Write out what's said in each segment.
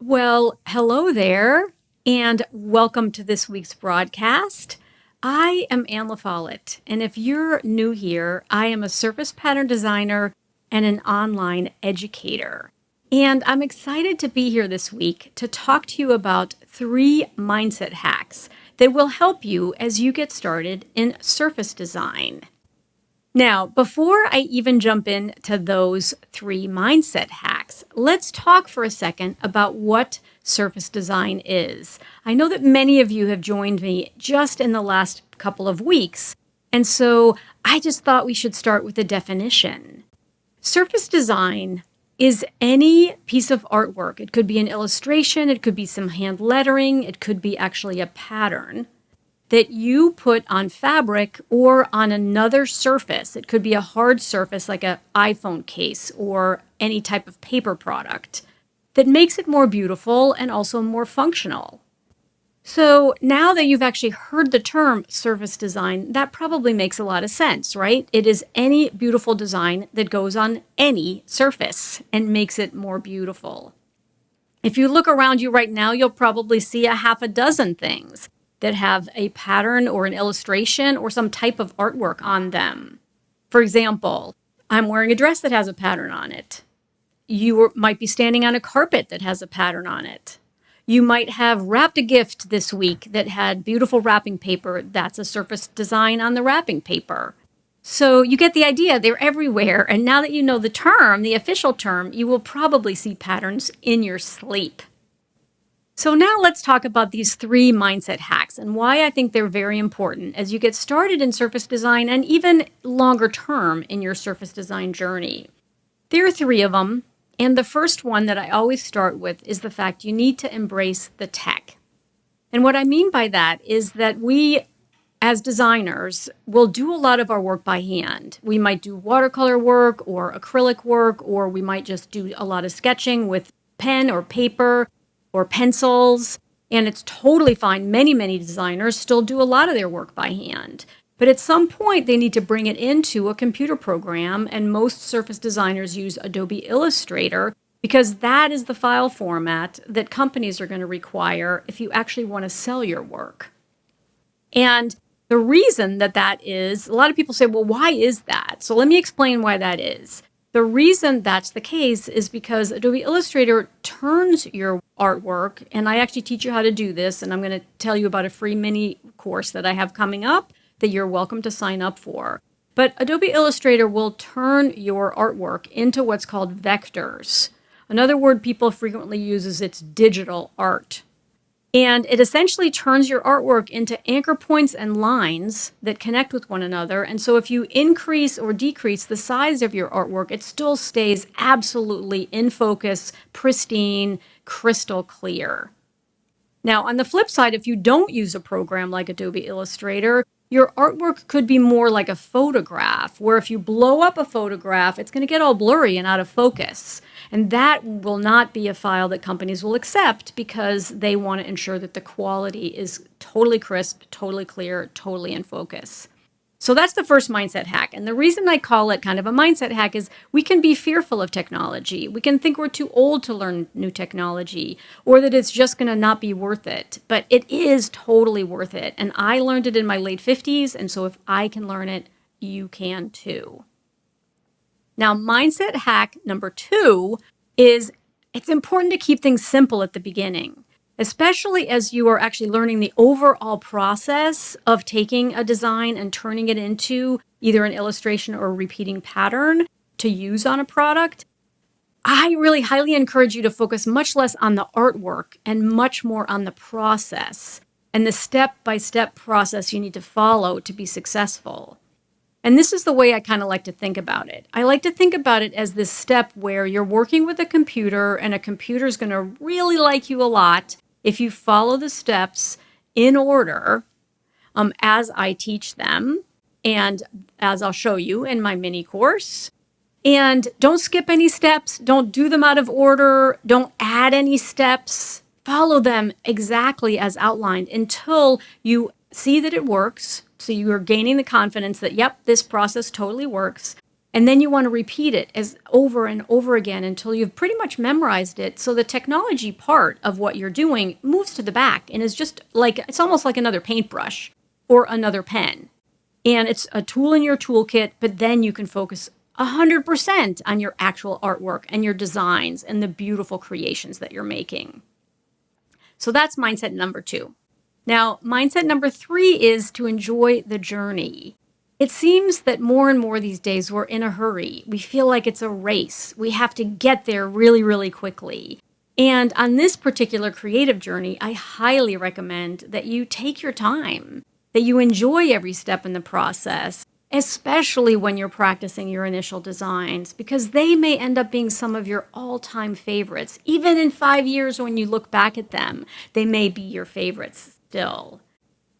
Well, hello there, and welcome to this week's broadcast. I am LaFollette, and if you're new here, I am a surface pattern designer and an online educator. And I'm excited to be here this week to talk to you about 3 mindset hacks that will help you as you get started in surface design. Now, before I even jump into those 3 mindset hacks, let's talk for a second about what surface design is. I know that many of you have joined me just in the last couple of weeks, and so I just thought we should start with a definition. Surface design is any piece of artwork. It could be an illustration, it could be some hand lettering, it could be actually a pattern that you put on fabric or on another surface. It could be a hard surface like an iPhone case or any type of paper product that makes it more beautiful and also more functional. So now that you've actually heard the term surface design, that probably makes a lot of sense, right? It is any beautiful design that goes on any surface and makes it more beautiful. If you look around you right now, you'll probably see a half a dozen things that have a pattern or an illustration or some type of artwork on them. For example, I'm wearing a dress that has a pattern on it. You might be standing on a carpet that has a pattern on it. You might have wrapped a gift this week that had beautiful wrapping paper. That's a surface design on the wrapping paper. So you get the idea, they're everywhere. And now that you know the term, the official term, you will probably see patterns in your sleep. So now let's talk about these 3 mindset hacks and why I think they're very important as you get started in surface design and even longer term in your surface design journey. There are 3 of them, and the first one that I always start with is the fact you need to embrace the tech. And what I mean by that is that we, as designers, will do a lot of our work by hand. We might do watercolor work or acrylic work, or we might just do a lot of sketching with pen or paper or pencils, and it's totally fine. Many designers still do a lot of their work by hand. But at some point, they need to bring it into a computer program, and most surface designers use Adobe Illustrator because that is the file format that companies are going to require if you actually want to sell your work. And the reason that is, a lot of people say, well, why is that? So let me explain why that is. The reason that's the case is because Adobe Illustrator turns your artwork, and I actually teach you how to do this, and I'm going to tell you about a free mini course that I have coming up that you're welcome to sign up for. But Adobe Illustrator will turn your artwork into what's called vectors. Another word people frequently use is it's digital art. And it essentially turns your artwork into anchor points and lines that connect with one another. And so if you increase or decrease the size of your artwork, it still stays absolutely in focus, pristine, crystal clear. Now, on the flip side, if you don't use a program like Adobe Illustrator, your artwork could be more like a photograph, where if you blow up a photograph, it's going to get all blurry and out of focus. And that will not be a file that companies will accept because they want to ensure that the quality is totally crisp, totally clear, totally in focus. So that's the first mindset hack. And the reason I call it kind of a mindset hack is we can be fearful of technology. We can think we're too old to learn new technology or that it's just going to not be worth it. But it is totally worth it. And I learned it in my late 50s. And so if I can learn it, you can too. Now, mindset hack number 2 is it's important to keep things simple at the beginning, especially as you are actually learning the overall process of taking a design and turning it into either an illustration or a repeating pattern to use on a product. I really highly encourage you to focus much less on the artwork and much more on the process and the step-by-step process you need to follow to be successful. And this is the way I kind of like to think about it. I like to think about it as this step where you're working with a computer and a computer is going to really like you a lot if you follow the steps in order as I teach them and as I'll show you in my mini course. And don't skip any steps. Don't do them out of order. Don't add any steps. Follow them exactly as outlined until you see that it works. So you are gaining the confidence that, yep, this process totally works. And then you want to repeat it as over and over again until you've pretty much memorized it. So the technology part of what you're doing moves to the back and is just like, it's almost like another paintbrush or another pen. And it's a tool in your toolkit, but then you can focus 100% on your actual artwork and your designs and the beautiful creations that you're making. So that's mindset number 2. Now, mindset number 3 is to enjoy the journey. It seems that more and more these days we're in a hurry. We feel like it's a race. We have to get there really, really quickly. And on this particular creative journey, I highly recommend that you take your time, that you enjoy every step in the process, especially when you're practicing your initial designs, because they may end up being some of your all-time favorites. Even in 5 years when you look back at them, they may be your favorites still.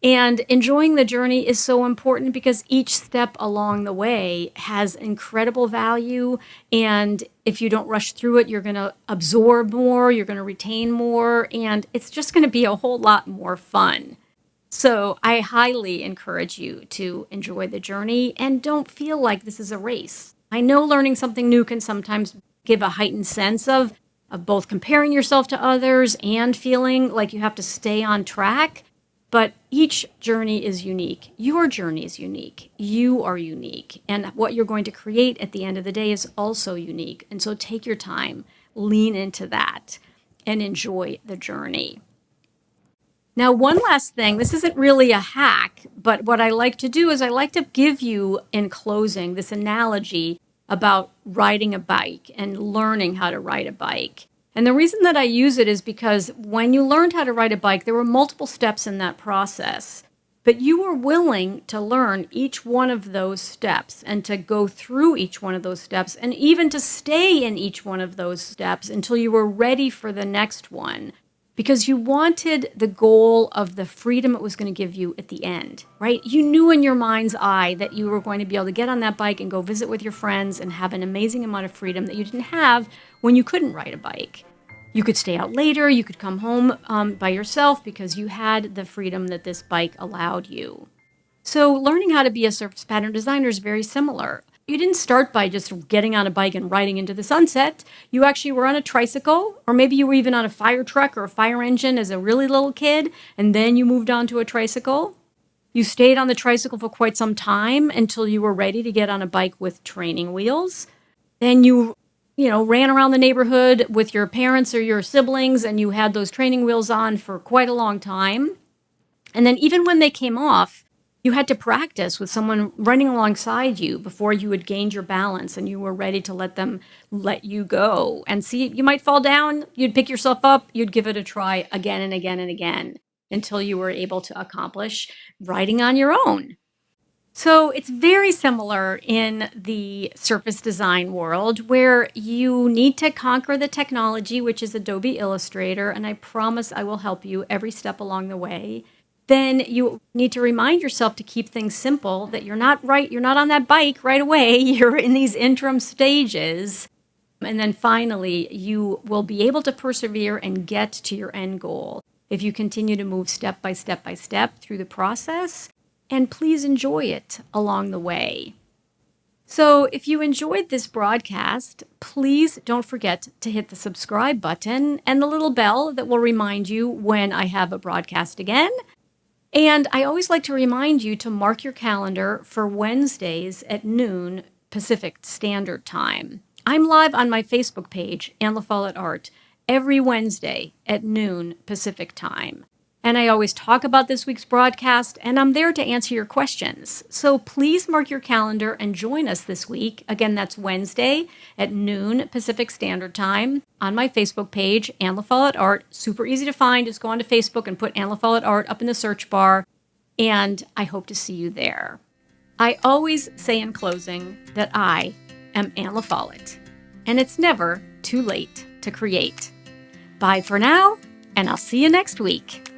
And enjoying the journey is so important because each step along the way has incredible value. And if you don't rush through it, you're going to absorb more, you're going to retain more, and it's just going to be a whole lot more fun. So I highly encourage you to enjoy the journey and don't feel like this is a race. I know learning something new can sometimes give a heightened sense of both comparing yourself to others and feeling like you have to stay on track. But each journey is unique. Your journey is unique. You are unique. And what you're going to create at the end of the day is also unique. And so take your time, lean into that, and enjoy the journey. Now, one last thing, this isn't really a hack, but what I like to do is I like to give you, in closing, this analogy about riding a bike and learning how to ride a bike. And the reason that I use it is because when you learned how to ride a bike, there were multiple steps in that process. But you were willing to learn each one of those steps and to go through each one of those steps and even to stay in each one of those steps until you were ready for the next one. Because you wanted the goal of the freedom it was going to give you at the end, right? You knew in your mind's eye that you were going to be able to get on that bike and go visit with your friends and have an amazing amount of freedom that you didn't have when you couldn't ride a bike. You could stay out later, you could come home by yourself because you had the freedom that this bike allowed you. So learning how to be a surface pattern designer is very similar. You didn't start by just getting on a bike and riding into the sunset. You actually were on a tricycle, or maybe you were even on a fire truck or a fire engine as a really little kid, and then you moved on to a tricycle. You stayed on the tricycle for quite some time until you were ready to get on a bike with training wheels. Then you ran around the neighborhood with your parents or your siblings, and you had those training wheels on for quite a long time. And then even when they came off, you had to practice with someone running alongside you before you had gained your balance and you were ready to let them let you go. And see, you might fall down, you'd pick yourself up, you'd give it a try again and again and again until you were able to accomplish riding on your own. So it's very similar in the surface design world where you need to conquer the technology, which is Adobe Illustrator, and I promise I will help you every step along the way. Then you need to remind yourself to keep things simple, that you're not on that bike right away, you're in these interim stages. And then finally, you will be able to persevere and get to your end goal if you continue to move step by step by step through the process. And please enjoy it along the way. So if you enjoyed this broadcast, please don't forget to hit the subscribe button and the little bell that will remind you when I have a broadcast again. And I always like to remind you to mark your calendar for Wednesdays at noon Pacific Standard Time. I'm live on my Facebook page, LaFollette Art, every Wednesday at noon Pacific Time. And I always talk about this week's broadcast, and I'm there to answer your questions. So please mark your calendar and join us this week. Again, that's Wednesday at noon Pacific Standard Time on my Facebook page, LaFollette Art. Super easy to find. Just go onto Facebook and put LaFollette Art up in the search bar, and I hope to see you there. I always say in closing that I am LaFollette, and it's never too late to create. Bye for now, and I'll see you next week.